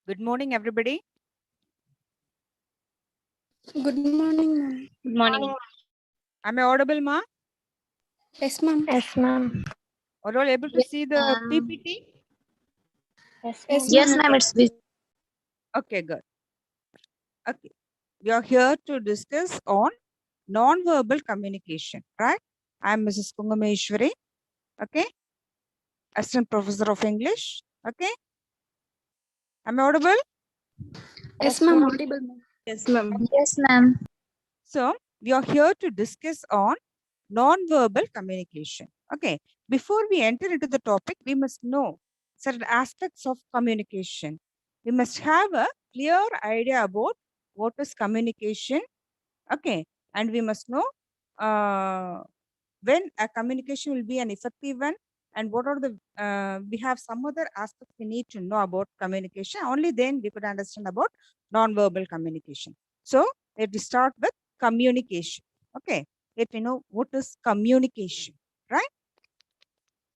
Good morning, everybody. Good morning, ma'am. Good morning. Am I audible, ma? Yes, ma'am. Yes, ma'am. Are you all able to Yes, see the ma'am. PPT? Yes, Yes, ma'am. ma'am. It's busy. Okay, good. Okay. We are here to discuss on non-verbal communication, right? I'm Mrs. Kungameshwari, okay? Assistant Professor of English, okay? Am I audible? Yes, ma'am. Audible, ma'am. Yes, ma'am. Yes, ma'am. So, we are here to discuss on non-verbal communication, okay? Before we enter into the topic, we must know certain aspects of communication. We must have a clear idea about what is communication, okay? And we must know when a communication will be an effective one, and what are the we have some other aspects we need to know about communication. Only then we could understand about non-verbal communication. So let us start with communication. Okay, let me know what is communication, right?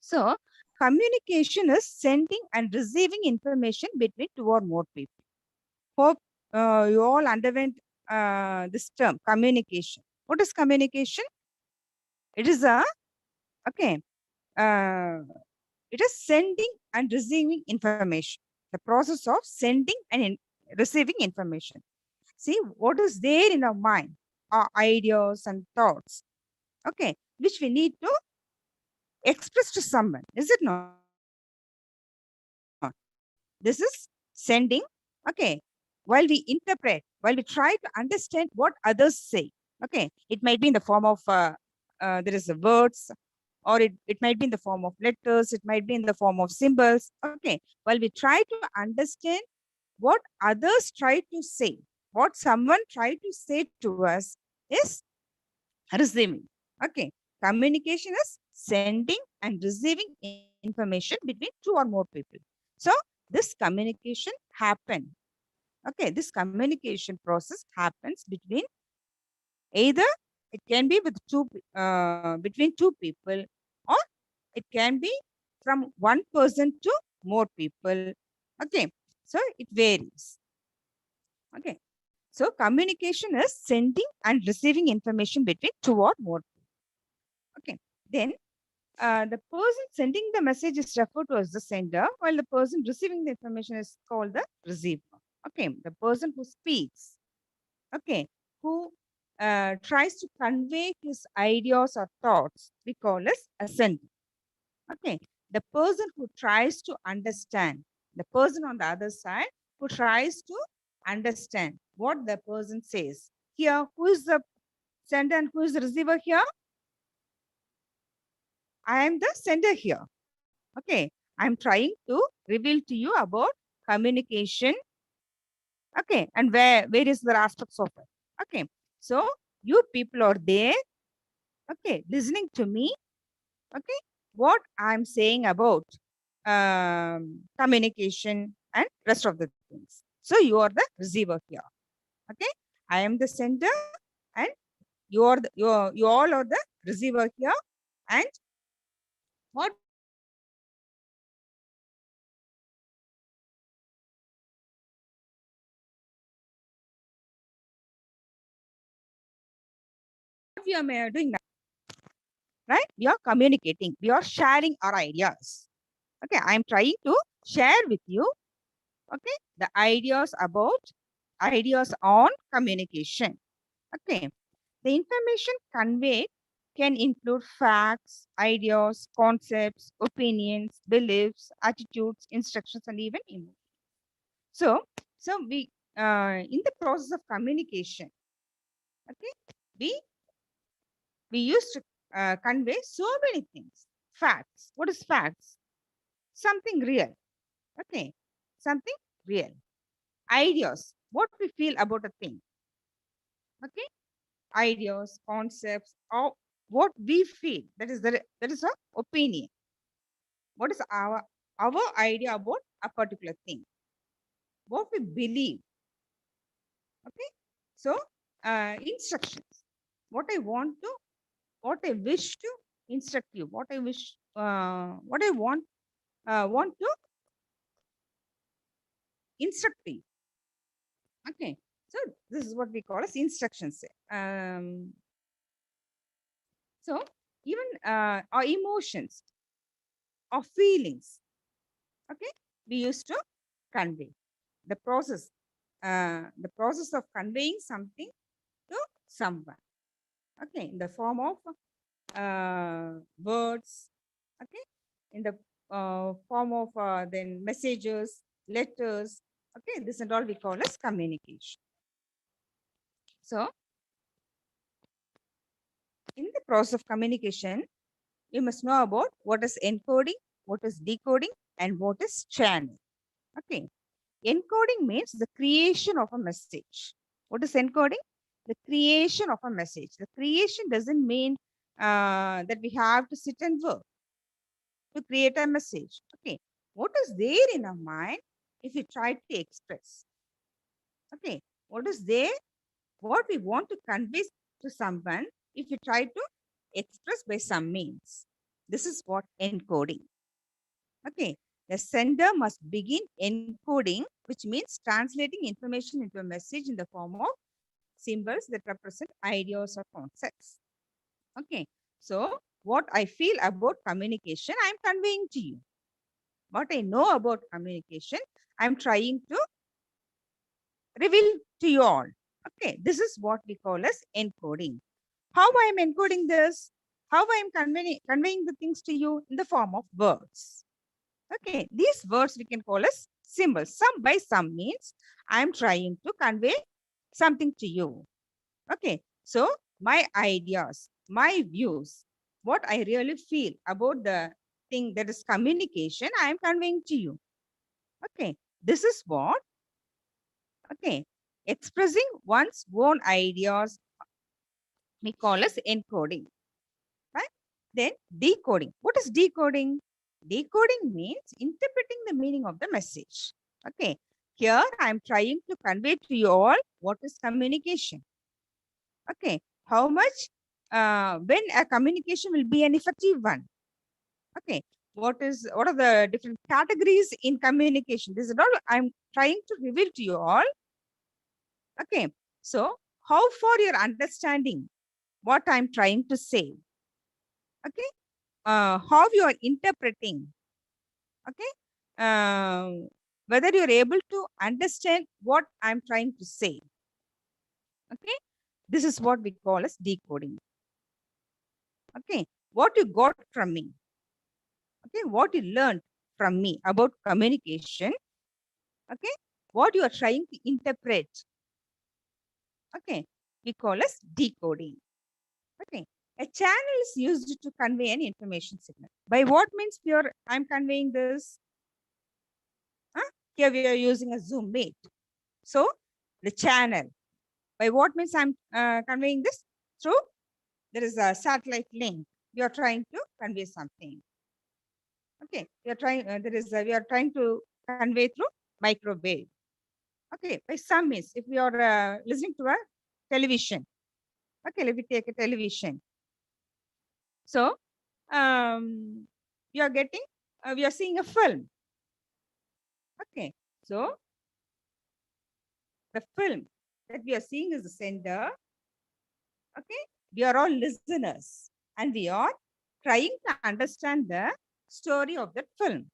So communication is sending and receiving information between two or more people. Hope you all underwent this term communication. What is communication? It is a okay. It is sending and receiving information. The process of sending and receiving information. See what is there in our mind, our ideas and thoughts. Okay, which we need to express to someone. Is it not? This is sending. Okay, while we interpret, while we try to understand what others say. Okay, it might be in the form of there is a words, or it might be in the form of letters, it might be in the form of symbols. Okay, while we try to understand what others try to say, what someone tried to say to us is receiving. Okay, communication is sending and receiving information between two or more people. So this communication happen. Okay, this communication process happens between either it can be with between two people, or it can be from one person to more people. Okay, so it varies. Okay, so communication is sending and receiving information between two or more people. Okay, then the person sending the message is referred to as the sender, while the person receiving the information is called the receiver. Okay, the person who speaks, okay, who tries to convey his ideas or thoughts, we call as a sender. Okay, the person who tries to understand, the person on the other side who tries to understand what the person says. Here, who is the sender and who is the receiver here? I am the sender here. Okay, I'm trying to reveal to you about communication. Okay, and where is the aspects of it? Okay, so you people are there, okay, listening to me. Okay, what I'm saying about communication and rest of the things. So you are the receiver here. Okay, I am the sender, and you all are the receiver here. And what we are doing now, right? We are communicating, we are sharing our ideas. Okay, I'm trying to share with you, okay, the ideas on communication. Okay, the information conveyed can include facts, ideas, concepts, opinions, beliefs, attitudes, instructions, and even emotions. So, we in the process of communication, okay, we used to convey so many things. Facts. What is facts? Something real. Okay, something real. Ideas. What we feel about a thing. Okay, ideas, concepts, or what we feel. That is our opinion. What is our idea about a particular thing? What we believe. Okay, so instructions. What I want to, what I wish to instruct you. What I want to instruct you. Okay, so this is what we call as instructions. So even our emotions, our feelings, okay, we used to convey the process of conveying something to someone. Okay, in the form of words. Okay, in the form of then messages, letters. Okay, this and all we call as communication. So in the process of communication, we must know about what is encoding, what is decoding, and what is channel. Okay. Encoding means the creation of a message. What is encoding? The creation of a message. The creation doesn't mean that we have to sit and work to create a message. Okay. What is there in our mind if we try to express? Okay. What is there? What we want to convey to someone if we try to express by some means. This is what encoding. Okay. The sender must begin encoding, which means translating information into a message in the form of symbols that represent ideas or concepts. Okay. So, what I feel about communication, I'm conveying to you. What I know about communication, I'm trying to reveal to you all. Okay. This is what we call as encoding. How I am encoding this? How I am conveying the things to you in the form of words. Okay, these words we can call as symbols. Some by some means I am trying to convey something to you. Okay, so my ideas, my views, what I really feel about the thing that is communication, I am conveying to you. Okay, this is what, okay, expressing one's own ideas we call as encoding. Right? Then decoding. What is decoding? Decoding means interpreting the meaning of the message. Okay. Here I am trying to convey to you all what is communication. Okay. How much when a communication will be an effective one. Okay. What are the different categories in communication? This is all I'm trying to reveal to you all. Okay. So how far you're understanding what I'm trying to say? Okay. How you are interpreting, okay, whether you're able to understand what I'm trying to say. Okay, this is what we call as decoding. Okay, what you got from me, okay, what you learned from me about communication, okay, what you are trying to interpret, okay, we call as decoding. Okay, a channel is used to convey an information signal. By what means I'm conveying this? Huh? Here we are using a Zoom meet. So the channel, by what means I'm conveying this? Through, there is a satellite link. We are trying to convey something. Okay, we are trying to convey through microwave. Okay, by some means, if we are listening to a television. Okay, let me take a television. So, we are getting, we are seeing a film. Okay, so the film that we are seeing is the sender. Okay, we are all listeners and we are trying to understand the story of that film.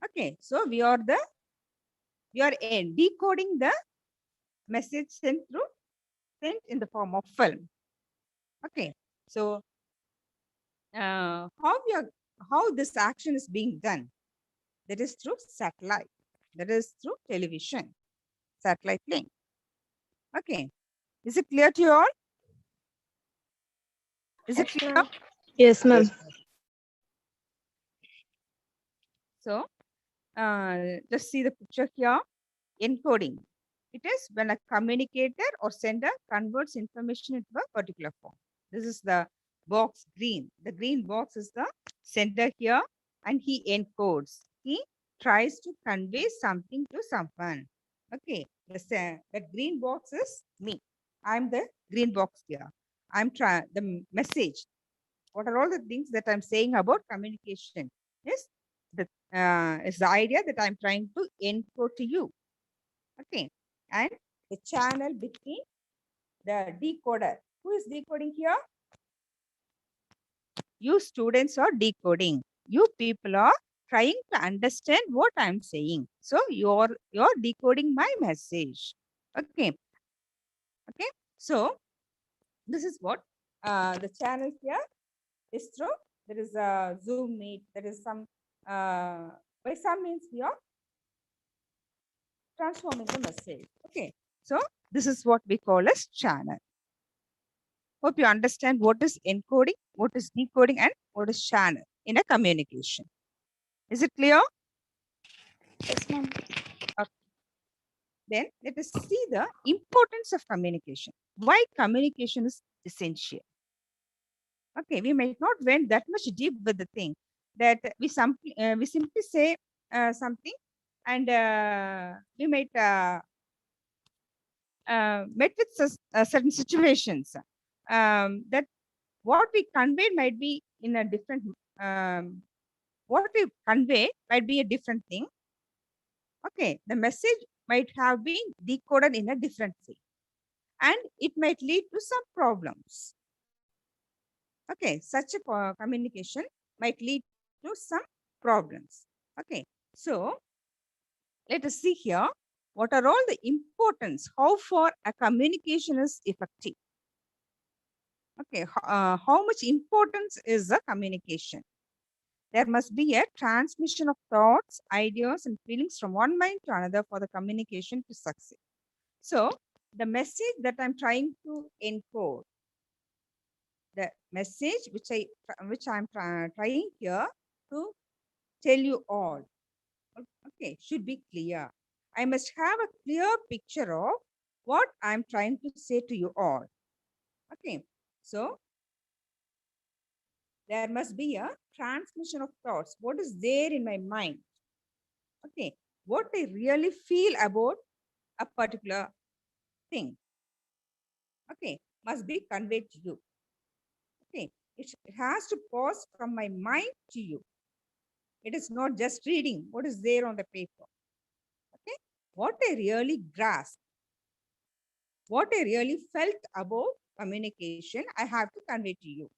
Okay, so we are decoding the message sent in the form of film. Okay, so how this action is being done? That is through satellite. That is through television. satellite link. Okay. Is it clear to you all? Is it Yes, clear? ma'am. Yes, ma'am. So, just see the picture here. Encoding. It is when a communicator or sender converts information into a particular form. This is the box green. The green box is the sender here, and he encodes. He tries to convey something to someone. Okay, the green box is me. I'm the green box here. I'm trying the message. What are all the things that I'm saying about communication? Is the idea that I'm trying to encode to you. Okay, and the channel between the decoder. Who is decoding here? You students are decoding. You people are trying to understand what I'm saying. So you're decoding my message. Okay. Okay. So this is what the channel here is through. There is a Zoom meet. There is some by some means we are transforming the message. Okay. So this is what we call as channel. Hope you understand what is encoding, what is decoding, and what is channel in a communication. Is it clear? Yes, ma'am. Then let us see the importance of communication. Why communication is essential. Okay, we might not went that much deep with the thing that we simply say something, and we might met with certain situations that what we conveyed might be in a different what we convey might be a different thing. Okay, the message might have been decoded in a different way, and it might lead to some problems. Okay, such a communication might lead to some problems. Okay, so let us see here what are all the importance, how far a communication is effective. Okay, how much importance is the communication? There must be a transmission of thoughts, ideas, and feelings from one mind to another for the communication to succeed. So, the message that I'm trying to encode, the message which I'm trying here to tell you all, okay, should be clear. I must have a clear picture of what I'm trying to say to you all. Okay, so there must be a transmission of thoughts. What is there in my mind? Okay, what I really feel about a particular thing, okay, must be conveyed to you. Okay, it has to pass from my mind to you. It is not just reading what is there on the paper. Okay, what I really grasp, what I really felt about communication, I have to convey to you.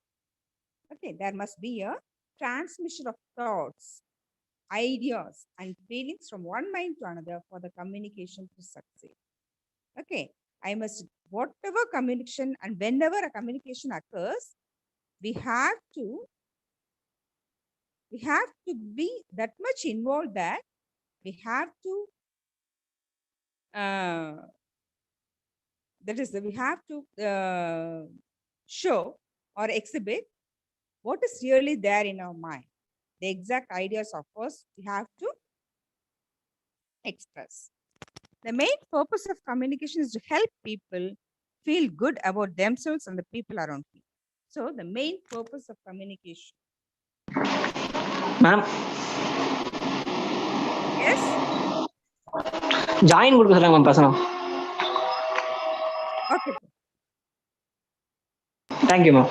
Okay, there must be a transmission of thoughts, ideas, and feelings from one mind to another for the communication to succeed. Okay, I must, whatever communication and whenever a communication occurs, we have to be that much involved that we have to we have to show or exhibit what is really there in our mind. The exact ideas of course we have to express. The main purpose of communication is to help people feel good about themselves and the people around you. So the main purpose of communication. Ma'am Yes. Join கொடுக்க சொல்லுங்க ma'am பசங்க. Okay. Thank you ma'am.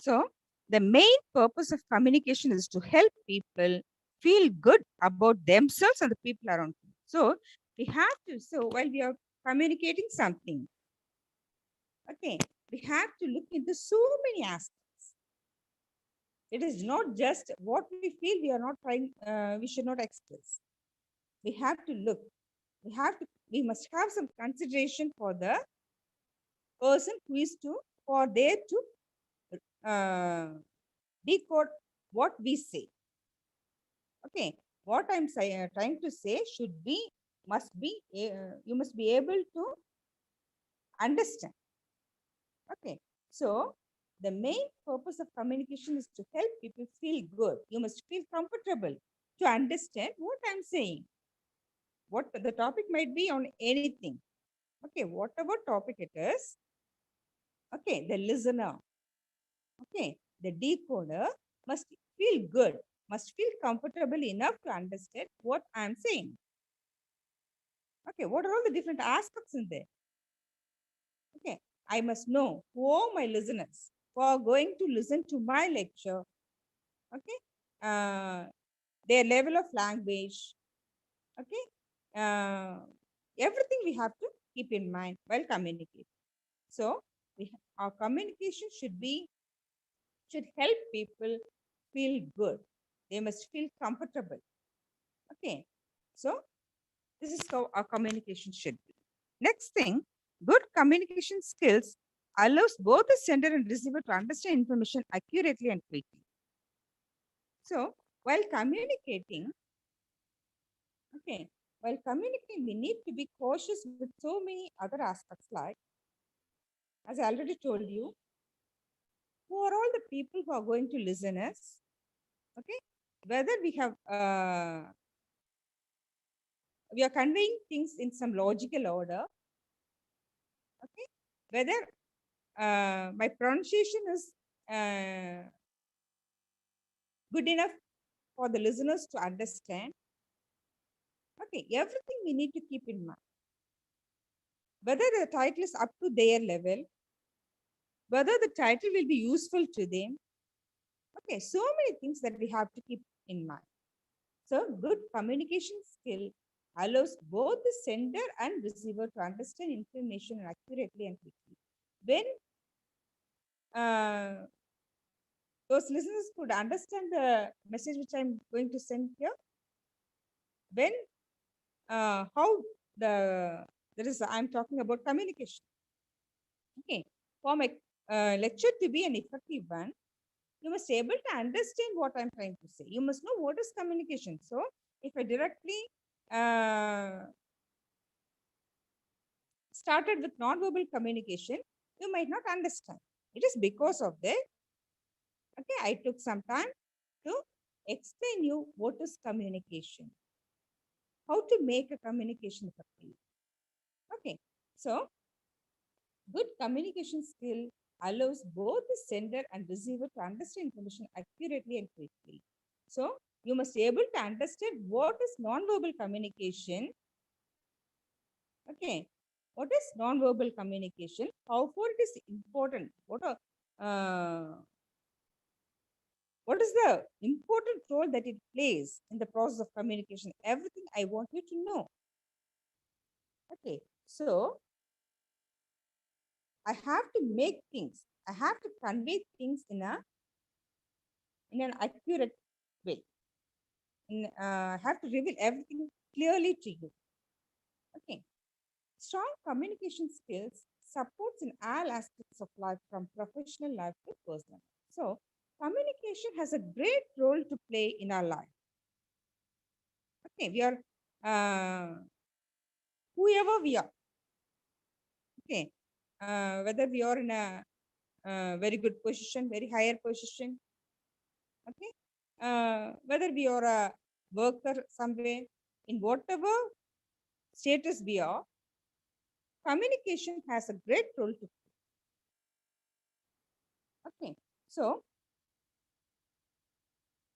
So the main purpose of communication is to help people feel good about themselves and the people around them. So we have to, so while we are communicating something, okay, we have to look into so many aspects. It is not just what we feel, we are not trying, we should not express. We have to look. We must have some consideration for the person who is to, for there to decode what we say. Okay, what I'm trying to say should be, must be, you must be able to understand. Okay, so the main purpose of communication is to help people feel good. You must feel comfortable to understand what I'm saying. What the topic might be on anything. Okay, whatever topic it is. Okay, the listener, okay, the decoder must feel good, must feel comfortable enough to understand what I'm saying. Okay, what are all the different aspects in there? Okay, I must know who are my listeners who are going to listen to my lecture. Okay, their level of language. Okay, everything we have to keep in mind while communicating. So, our communication should help people feel good. They must feel comfortable. Okay, so this is how our communication should be. Next thing, good communication skills allows both the sender and receiver to understand information accurately and quickly. So, while communicating, okay, while communicating, we need to be cautious with so many other aspects like, as I already told you, who are all the people who are going to listen us, okay? Whether we are conveying things in some logical order, okay? Whether my pronunciation is uh, good enough for the listeners to understand. Okay, everything we need to keep in mind. Whether the title is up to their level, whether the title will be useful to them. Okay, so many things that we have to keep in mind. So, good communication skill allows both the sender and receiver to understand information accurately and quickly. When uh, those listeners could understand the message which I'm going to send here, when how the there is I'm talking about communication. Okay, for my lecture to be an effective one, you must be able to understand what I'm trying to say. You must know what is communication. So if I directly uh, started with non-verbal communication, you might not understand. It is because of that. Okay, I took some time to explain you what is communication, how to make a communication effective. Okay, so good communication skill allows both the sender and receiver to understand information accurately and quickly. So you must be able to understand what is non-verbal communication. Okay, what is non-verbal communication? How far it is important? What is the important role that it plays in the process of communication? Everything I want you to know. Okay, so I have to make things. I have to convey things in an accurate way. I have to reveal everything clearly to you. Okay. Strong communication skills supports in all aspects of life from professional life to personal. So, communication has a great role to play in our life. Okay, we are whoever we are. Okay, whether we are in a very good position, very higher position. Okay, whether we are a worker somewhere, in whatever status we are, communication has a great role to play. Okay, so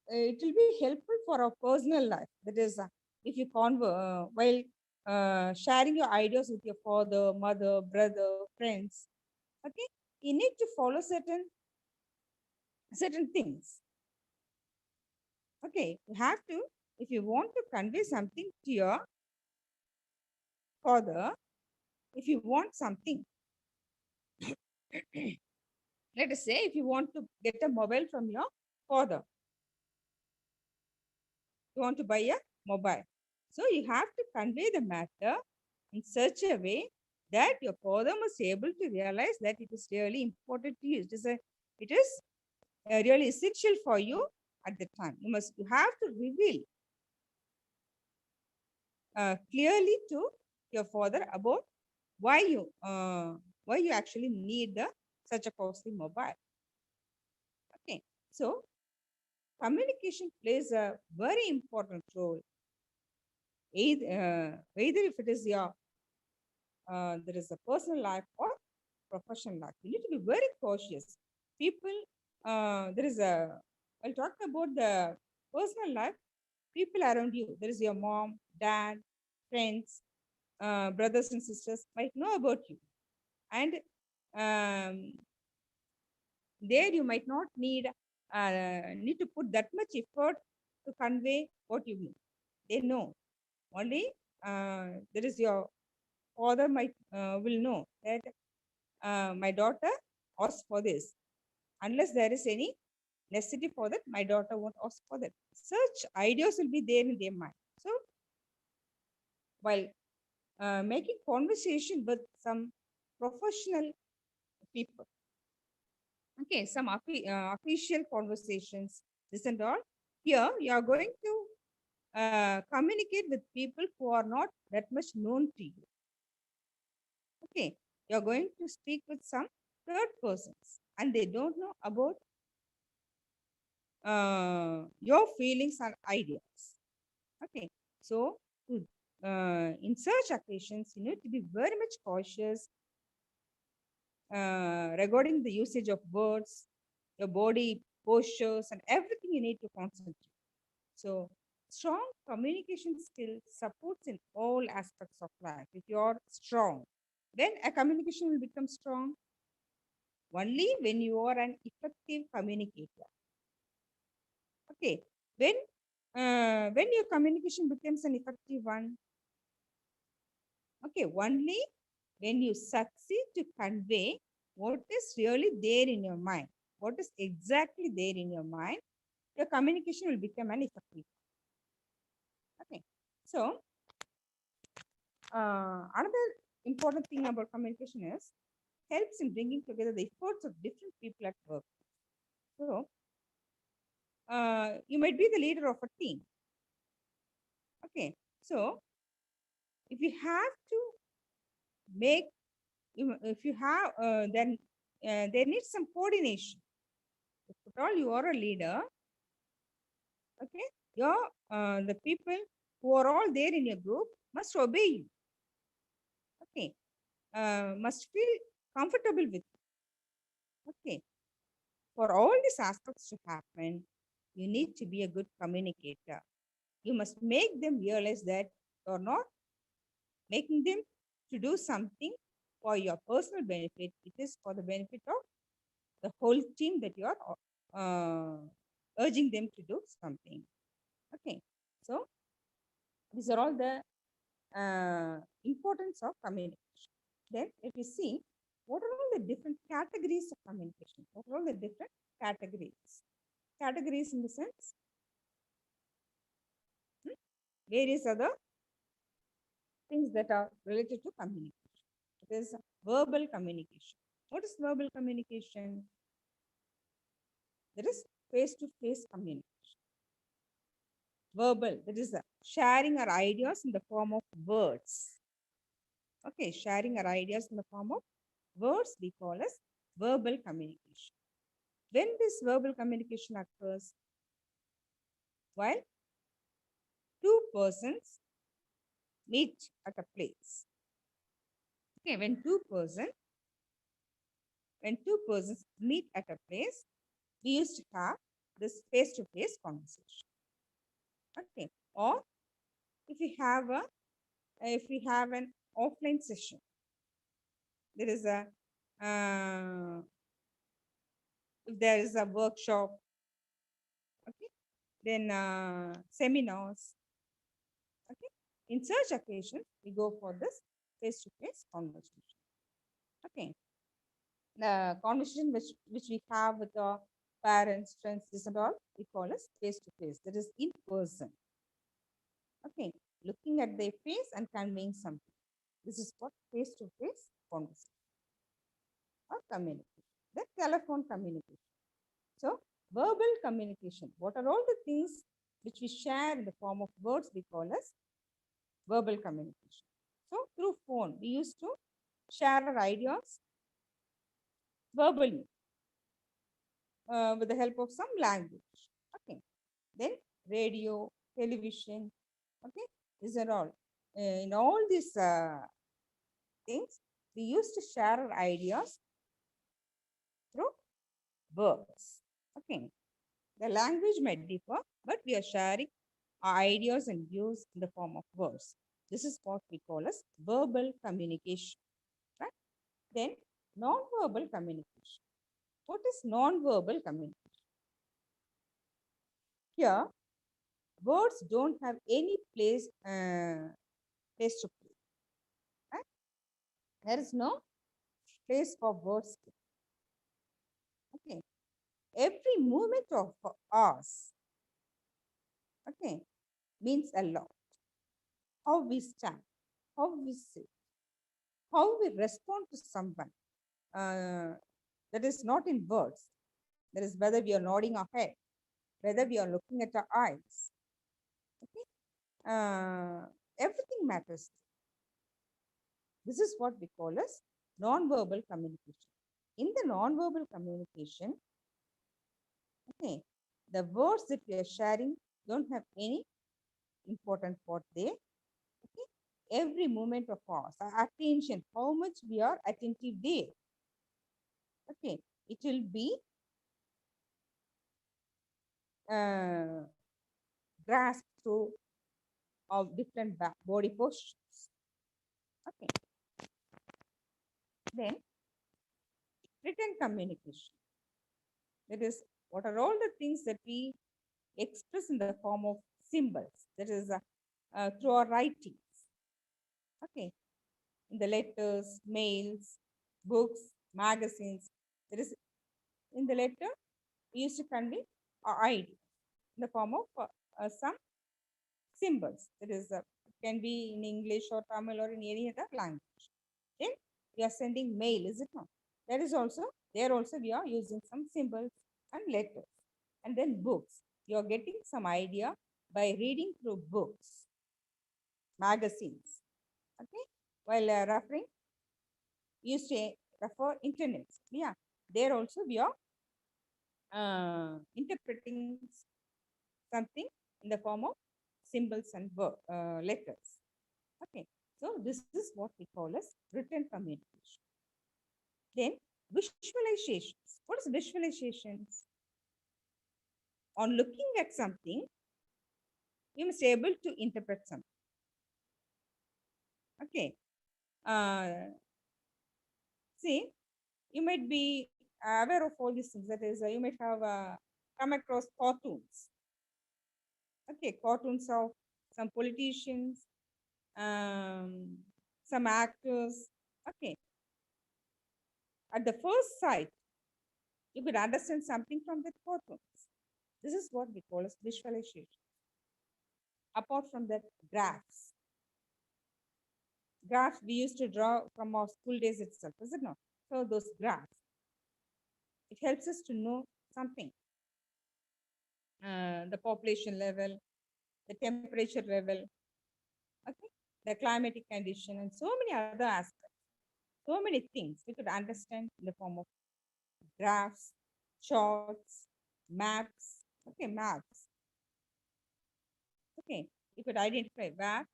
it will be helpful for our personal life. That is, if you while sharing your ideas with your father, mother, brother, friends, okay, you need to follow certain things. Okay, you have to, if you want to convey something to your father, if you want something, let us say, if you want to get a mobile from your father, you want to buy a mobile. So you have to convey the matter in such a way that your father must be able to realize that it is really important to you. It is really essential for you at the time. You have to reveal clearly to your father about why you actually need such a costly mobile. Okay, so communication plays a very important role, either if it is your there is a personal life or professional life. You need to be very cautious. People, there is a, I'll talk about the personal life, people around you. There is your mom, dad, friends, brothers and sisters might know about you. And um, there you might not need to put that much effort to convey what you mean. They know. Only there is your father might will know that my daughter asked for this. Unless there is any necessity for that, my daughter won't ask for that. Such ideas will be there in their mind. So while making conversation with some professional people, okay, some official conversations, this and all, here you are going to communicate with people who are not that much known to you. Okay, you're going to speak with some third persons and they don't know about your feelings and ideas. Okay, so in such occasions, you need to be very much cautious regarding the usage of words, your body postures, and everything you need to concentrate. So, strong communication skill supports in all aspects of life. If you are strong, when a communication will become strong, only when you are an effective communicator. Okay, when your communication becomes an effective one, okay, only when you succeed to convey what is really there in your mind, what is exactly there in your mind, your communication will become an effective. Okay, so another important thing about communication is helps in bringing together the efforts of different people at work. So you might be the leader of a team. Okay, so if you have to make, if you have, then there needs some coordination. If at all you are a leader, okay, your the people who are all there in your group must obey you. Okay, must feel comfortable with you. Okay, for all these aspects to happen, you need to be a good communicator. You must make them realize that you're not making them to do something for your personal benefit. It is for the benefit of the whole team that you are urging them to do something. Okay, so these are all the importance of communication. Then if you see what are all the different categories of communication, what are all the different categories? Categories in the sense, hmm, various other things that are related to communication. It is verbal communication. What is verbal communication? There is face-to-face communication. Verbal, that is sharing our ideas in the form of words. Okay, sharing our ideas in the form of words we call as verbal communication. When this verbal communication occurs, while two persons meet at a place. Okay, when two persons meet at a place, we used to have this face-to-face conversation. Okay, or if we have an offline session, there is a if there is a workshop, okay, then seminars, okay. In such occasions, we go for this face-to-face conversation. Okay, the conversation which we have with our parents, friends, this and all we call as face to face. That is in person. Okay, looking at their face and conveying something. This is what face to face conversation or communication. The telephone communication. So, verbal communication. What are all the things which we share in the form of words we call as verbal communication. So, through phone, we used to share our ideas verbally with the help of some language. Okay. Then radio, television. Okay. These are all. In all these things, we used to share our ideas through words. Okay. The language might differ, but we are sharing our ideas and views in the form of words. This is what we call as verbal communication. Right? Then non-verbal communication. What is non-verbal communication? Here, words don't have any place to play. Right? There is no place for words. Okay. Every movement of ours, okay, means a lot. How we stand, how we sit, how we respond to someone. That is not in words. That is whether we are nodding our head, whether we are looking at our eyes. Okay? Everything matters. This is what we call as non-verbal communication. In the non-verbal communication, okay, the words that we are sharing don't have any important part there. Okay? Every moment of ours, our attention, how much we are attentive there. Okay, it will be uh, grasped through of different body postures. Okay, then written communication. That is, what are all the things that we express in the form of symbols? That is, through our writings. Okay, in the letters, mails, books, magazines. That is, in the letter, we used to convey our idea in the form of some symbols. That is, can be in English or Tamil or in any other language. Then we are sending mail, is it not? That is also, there also we are using some symbols and letters. And then books. You are getting some idea by reading through books, magazines. Okay. While referring, we used to refer internet. Yeah. There also we are interpreting something in the form of symbols and letters. Okay. So this is what we call as written communication. Then visualizations. What is visualizations? On looking at something, you must be able to interpret something. Okay. See, you might be aware of all these things. That is, you might have come across cartoons. Okay, cartoons of some politicians, um, some actors. Okay, at the first sight, you could understand something from the cartoons. This is what we call as visualization. Apart from that, graphs. Graphs we used to draw from our school days itself, is it not? So those graphs, it helps us to know something. The population level, the temperature level, okay, the climatic condition, and so many other aspects. So many things we could understand in the form of graphs, charts, maps. Okay, maps. Okay, you could identify where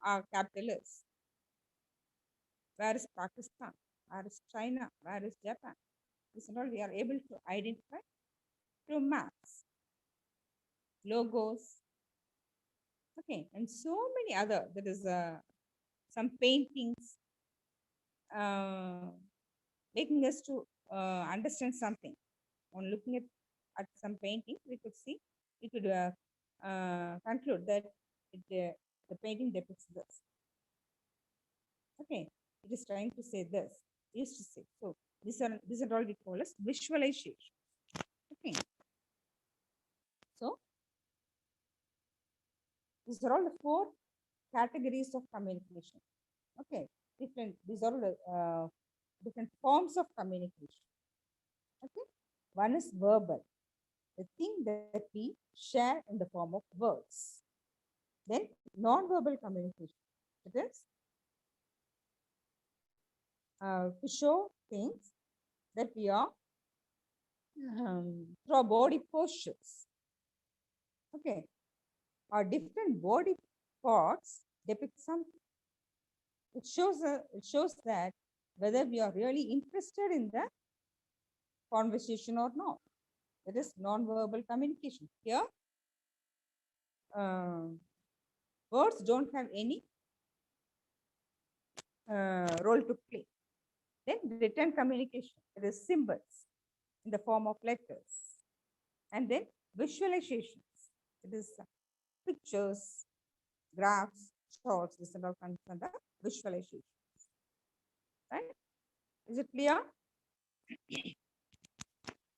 our capital is. Where is Pakistan? Where is China? Where is Japan? This and all we are able to identify through maps, logos, okay, and so many other. There is some paintings uh, making us to understand something. On looking at some painting, we could see, we could conclude that the painting depicts this. Okay, it is trying to say this. Used to say so. These are all we call as visualization. These are all the 4 categories of communication. Okay, these are all the different forms of communication. Okay, one is verbal, the thing that we share in the form of words. Then non-verbal communication, it is to show things that we are through our body postures. Okay, our different body parts depict something. It shows that whether we are really interested in the conversation or not. That is non-verbal communication. Here, words don't have any role to play. Then written communication, it is symbols in the form of letters. And then visualizations, it is pictures, graphs, charts, this and all comes under visualization. Right? Is it clear?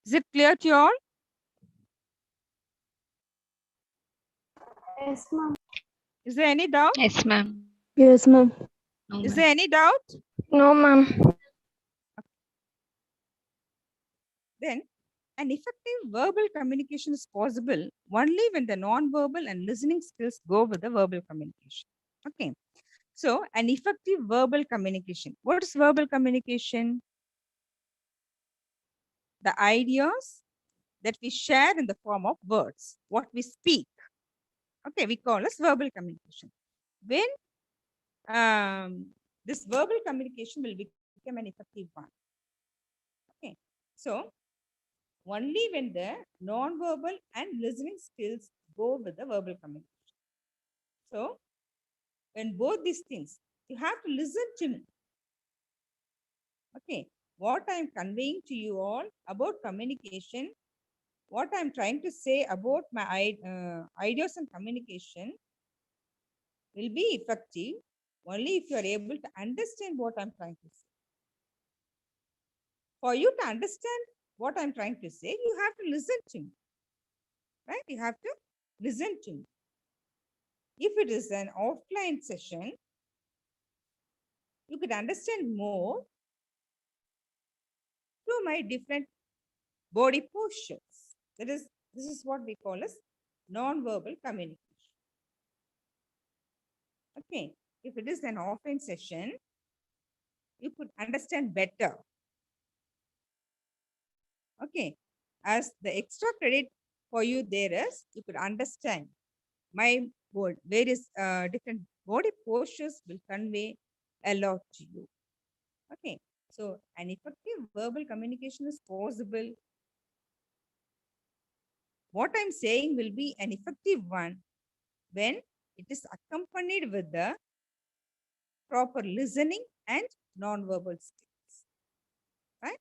Is it clear to you all? Yes, ma'am. Is there any doubt? Yes, ma'am. Yes, ma'am. No, Is ma'am. there any doubt? No, ma'am. Then an effective verbal communication is possible only when the non-verbal and listening skills go with the verbal communication. Okay. So an effective verbal communication. What is verbal communication? The ideas that we share in the form of words, what we speak. Okay, we call as verbal communication. When this verbal communication will become an effective one. Okay, so only when the non-verbal and listening skills go with the verbal communication. So when both these things, you have to listen to me. Okay, what I'm conveying to you all about communication, what I'm trying to say about my ideas and communication will be effective only if you are able to understand what I'm trying to say. For you to understand what I'm trying to say, you have to listen to me. Right? You have to listen to me. If it is an offline session, you could understand more through my different body postures. This is what we call as non-verbal communication. Okay. If it is an offline session, you could understand better. Okay. As the extra credit for you there is, you could understand my word, various different body postures will convey a lot to you. Okay. So an effective verbal communication is possible. What I'm saying will be an effective one when it is accompanied with the proper listening and non-verbal skills. Right?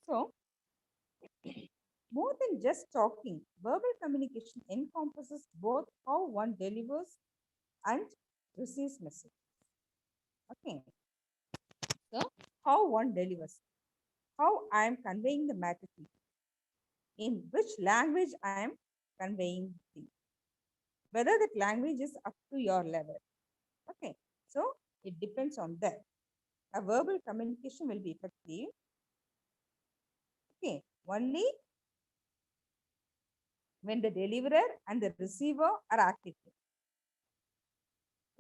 So more than just talking, verbal communication encompasses both how one delivers and receives message. Okay. So how one delivers, how I am conveying the matter to you, in which language I am conveying things, whether that language is up to your level. Okay. So it depends on that. A verbal communication will be effective. Okay. Only when the deliverer and the receiver are active.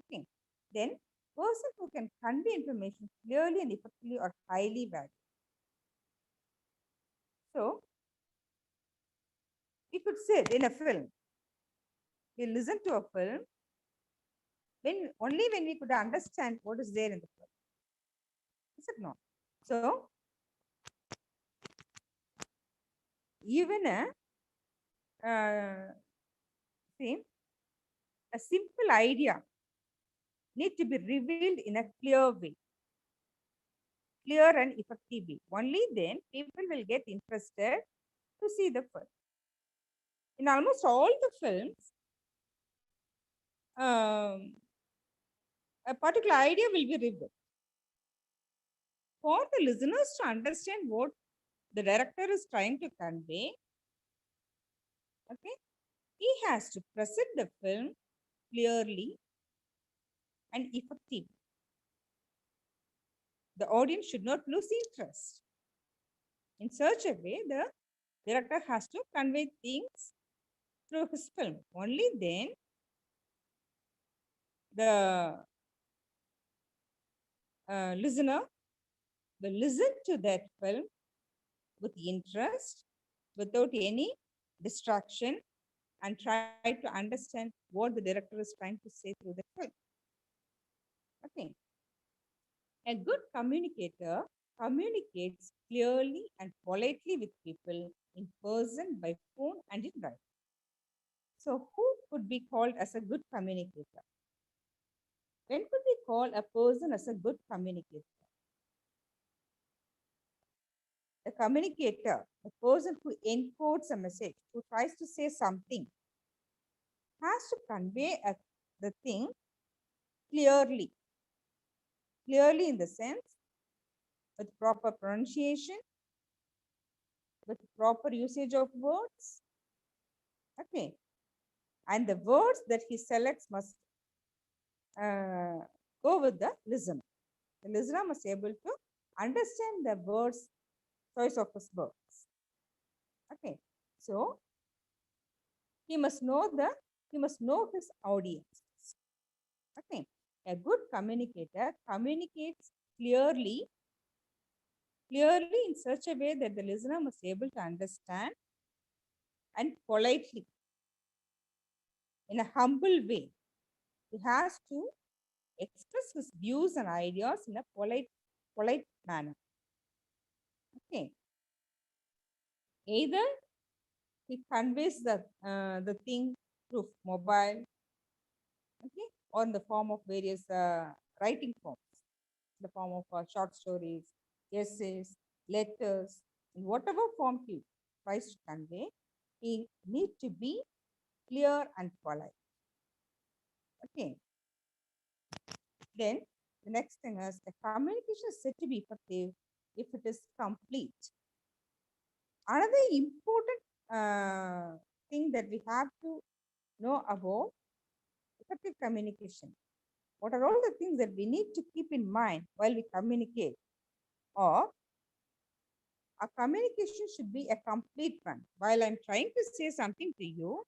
Okay. Then person who can convey information clearly and effectively are highly valued. So we could sit in a film. We listen to a film when we could understand what is there in the film. Is it not? So even see, a simple idea need to be revealed in a clear and effective way. Only then people will get interested to see the film. In almost all the films, a particular idea will be revealed. For the listeners to understand what the director is trying to convey, okay, He has to present the film clearly and effectively. The audience should not lose interest. In such a way, the director has to convey things through his film. Only then the listener will listen to that film with interest, without any distraction, and try to understand what the director is trying to say through the film. Okay. A good communicator communicates clearly and politely with people in person, by phone, and in writing. So, who could be called as a good communicator? When could we call a person as a good communicator? The communicator, the person who encodes a message, who tries to say something, has to convey the thing clearly. Clearly, in the sense, with proper pronunciation, with proper usage of words. Okay. And the words that he selects must go with the listener. The listener must be able to understand the words, choice of his words. Okay. So he must know his audience. Okay. A good communicator communicates clearly in such a way that the listener must be able to understand, and politely, in a humble way. He has to express his views and ideas in a polite manner. Okay. Either he conveys the thing through mobile, okay, or in the form of various writing forms, the form of short stories, essays, letters, in whatever form he tries to convey, he needs to be clear and polite. Okay. Then the next thing is, a communication is said to be effective if it is complete. Another important thing that we have to know about effective communication. What are all the things that we need to keep in mind while we communicate? Or a communication should be a complete one. While I'm trying to say something to you,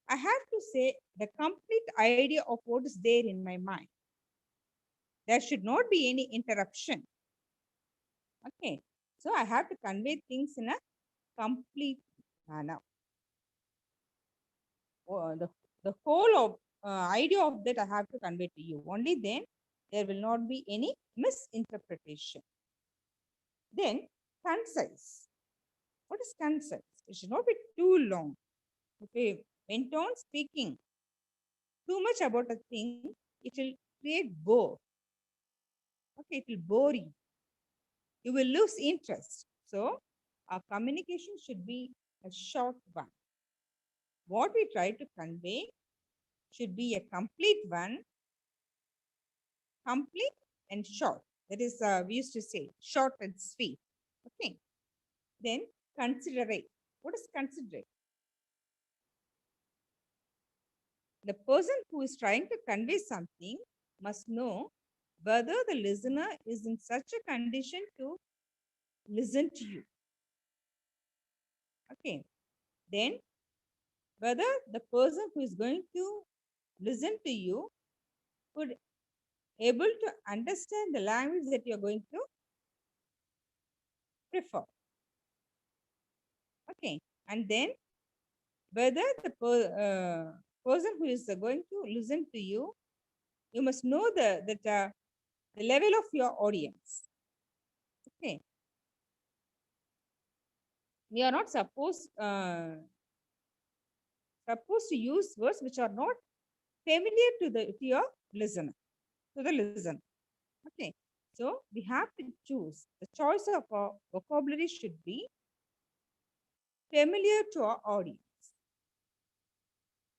I have to say the complete idea of what is there in my mind. There should not be any interruption. Okay. So I have to convey things in a complete manner. The whole of idea of that I have to convey to you. Only then there will not be any misinterpretation. Then concise. What is concise? It should not be too long. Okay, went on speaking too much about a thing, it will create bore. Okay, it will bore you. You will lose interest. So our communication should be a short one. What we try to convey should be a complete one, complete and short. That is, we used to say short and sweet. Okay. Then considerate. What is considerate? The person who is trying to convey something must know whether the listener is in such a condition to listen to you. Okay. Then whether the person who is going to listen to you could able to understand the language that you're going to prefer. Okay. And then whether the person who is going to listen to you, you must know the level of your audience. Okay. We are not supposed to use words which are not familiar to your listener, to the listener. Okay. So we have to choose. The choice of our vocabulary should be familiar to our audience.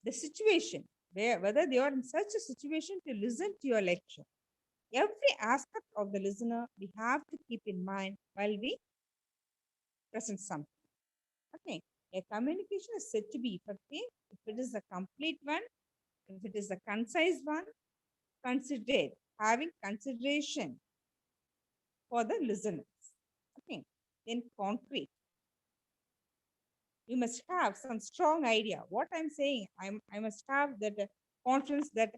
The situation, whether they are in such a situation to listen to your lecture. Every aspect of the listener we have to keep in mind while we present something. Okay. A communication is said to be effective if it is a complete one, if it is a concise one, considered, having consideration for the listeners. Okay. Then concrete. You must have some strong idea. What I'm saying, I must have that confidence that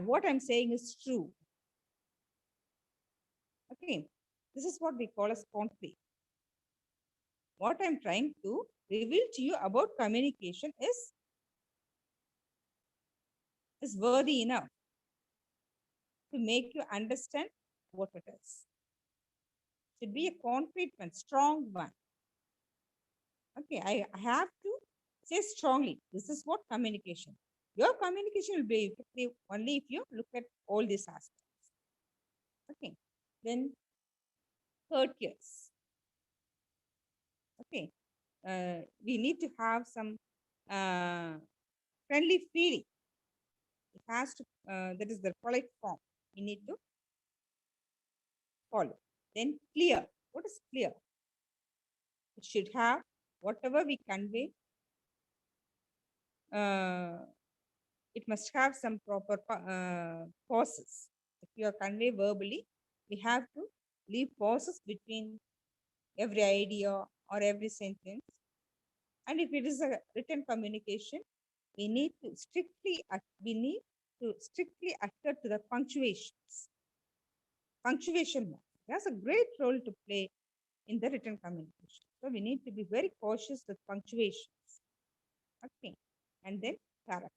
what I'm saying is true. Okay. This is what we call as concrete. What I'm trying to reveal to you about communication is worthy enough to make you understand what it is. Should be a concrete one, strong one. Okay, I have to say strongly, this is what communication. Your communication will be effective only if you look at all these aspects. Okay, then courteous. Okay, we need to have some friendly feeling. It has to, that is the polite form. We need to follow. Then clear. What is clear? It should have whatever we convey. It must have some proper pauses. If you are convey verbally, we have to leave pauses between every idea or every sentence. And if it is a written communication, we need to strictly adhere to the punctuations. Punctuation has a great role to play in the written communication. So we need to be very cautious with punctuations. Okay. And then character.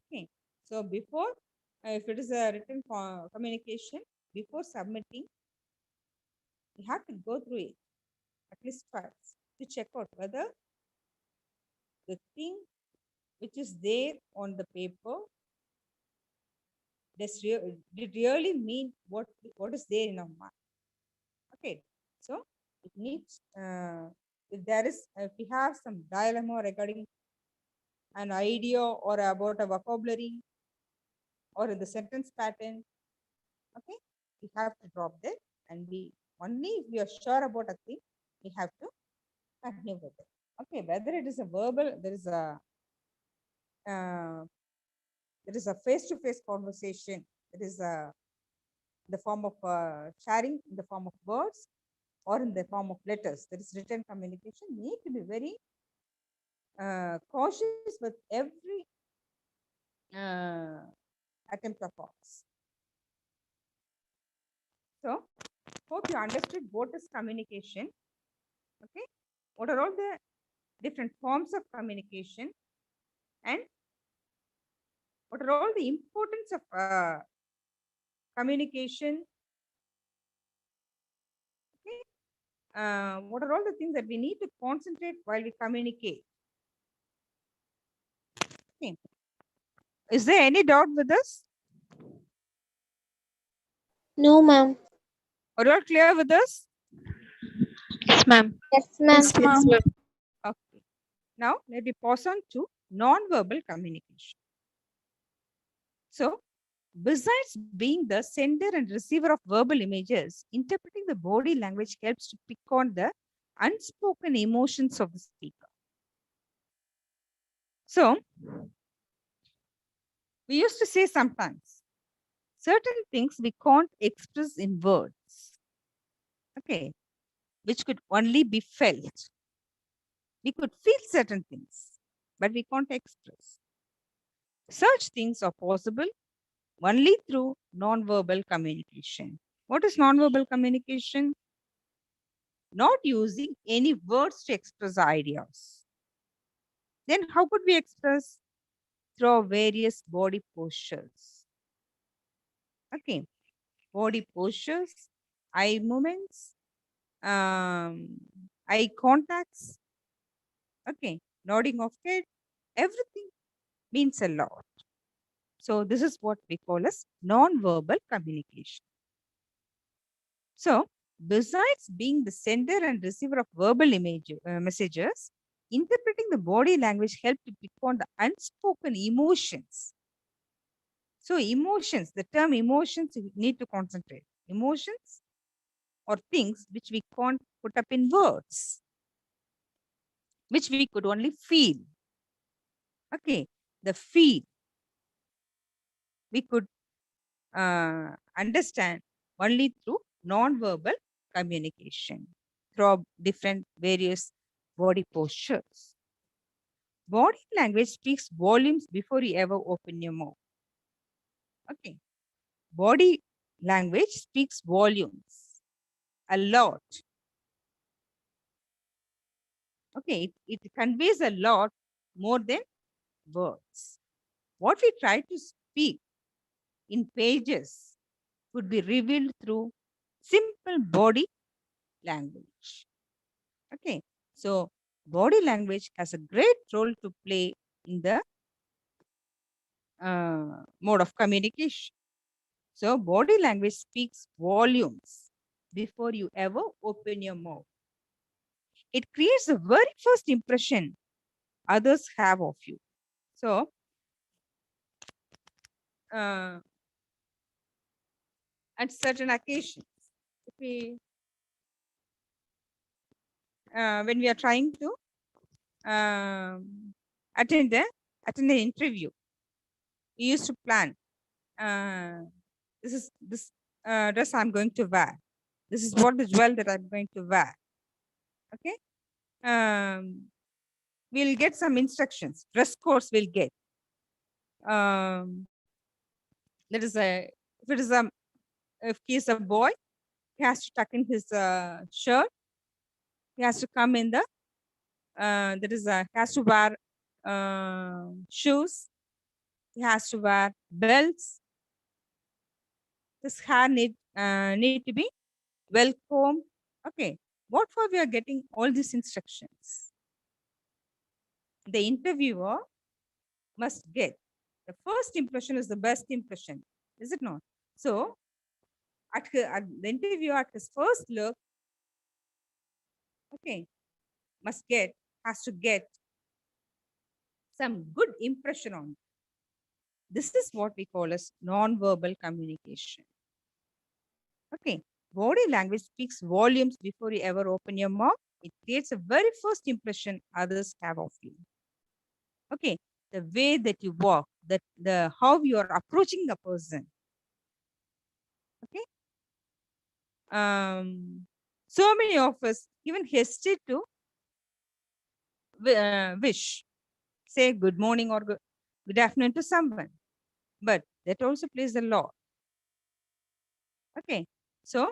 Okay. So before, if it is a written communication, before submitting, we have to go through it at least twice to check out whether the thing which is there on the paper did really mean what is there in our mind. Okay. So it needs, if we have some dilemma regarding an idea or about a vocabulary or in the sentence pattern, okay, we have to drop that, and we only if we are sure about a thing, we have to continue with it. Okay, whether it is a verbal, uh, there is a face-to-face conversation, there is a the form of sharing in the form of words or in the form of letters. There is written communication. We need to be very cautious with every attempt of ours. So, hope you understood what is communication. Okay, what are all the different forms of communication, and what are all the importance of communication? Okay, what are all the things that we need to concentrate while we communicate? Okay. Is there any doubt with this? No, ma'am. Are you all clear with this? Yes, ma'am. Yes, ma'am. Yes, ma'am. Okay. Now let me pause on to non-verbal communication. So, besides being the sender and receiver of verbal images, interpreting the body language helps to pick on the unspoken emotions of the speaker. So, we used to say sometimes certain things we can't express in words, okay, which could only be felt. We could feel certain things, but we can't express. Such things are possible only through non-verbal communication. What is non-verbal communication? Not using any words to express ideas. Then how could we express? Through various body postures. Okay, body postures, eye movements, eye contacts, okay, nodding of head, everything means a lot. So this is what we call as non-verbal communication. So besides being the sender and receiver of verbal messages, interpreting the body language help to pick on the unspoken emotions. So emotions, the term emotions, you need to concentrate. Emotions or things which we can't put up in words. which we could only feel. Okay, the feel we could understand only through non-verbal communication, through different various body postures. Body language speaks volumes before you ever open your mouth. Okay, body language speaks volumes a lot. Okay, it conveys a lot more than words. What we try to speak in pages could be revealed through simple body language. Okay, so body language has a great role to play in the mode of communication. So body language speaks volumes before you ever open your mouth. It creates the very first impression others have of you. So uh, at certain occasions, if we, when we are trying to attend an interview, we used to plan. This is this dress I'm going to wear. This is what the jewel that I'm going to wear. Okay. We'll get some instructions. Dress codes we'll get. That is a if it is a if he is a boy, he has to tuck in his shirt. He has to come in the that is a has to wear shoes. He has to wear belts. His hair need to be well combed. Okay. What for we are getting all these instructions? The interviewer must get. The first impression is the best impression, is it not? So, at the interviewer, at his first look, okay, has to get some good impression on. This is what we call as non-verbal communication. Okay, body language speaks volumes before you ever open your mouth. It creates a very first impression others have of you. Okay, the way that you walk, the how you are approaching a person. Okay, so many of us even hesitate to wish, say good morning or good afternoon to someone, but that also plays a lot. Okay, so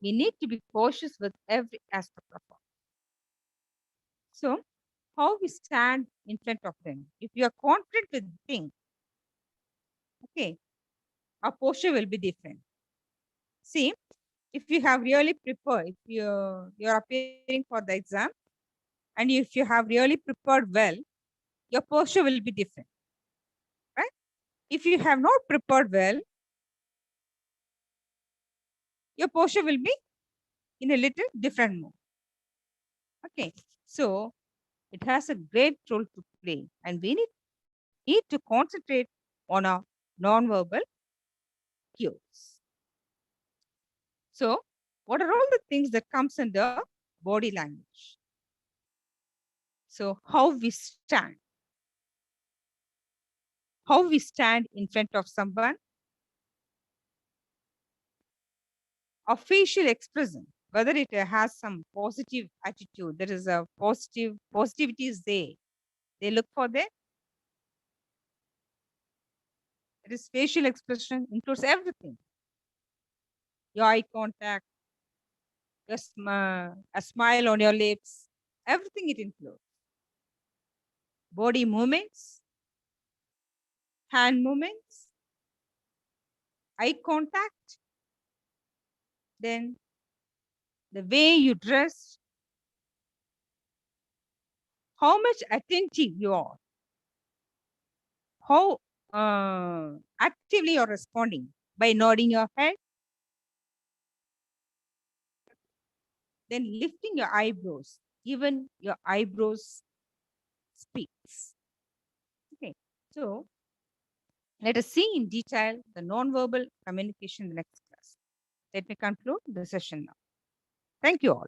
we need to be cautious with every aspect of it. So, how we stand in front of them. If you are confident with things, okay, our posture will be different. See, if you have really prepared, if you're appearing for the exam, and if you have really prepared well, your posture will be different, right? If you have not prepared well, your posture will be in a little different mode. Okay, so it has a great role to play, and we need to concentrate on our non-verbal cues. So, what are all the things that comes under body language? So, how we stand in front of someone, our facial expression, whether it has some positive attitude, there is a positivity is there. They look for that. It is facial expression includes everything. Your eye contact, a smile on your lips, everything it includes. Body movements, hand movements, eye contact, then the way you dress, how much attentive you are, how actively you're responding by nodding your head, then lifting your eyebrows. Even your eyebrows speaks. Okay, so let us see in detail the non-verbal communication in the next class. Let me conclude the session now. Thank you all.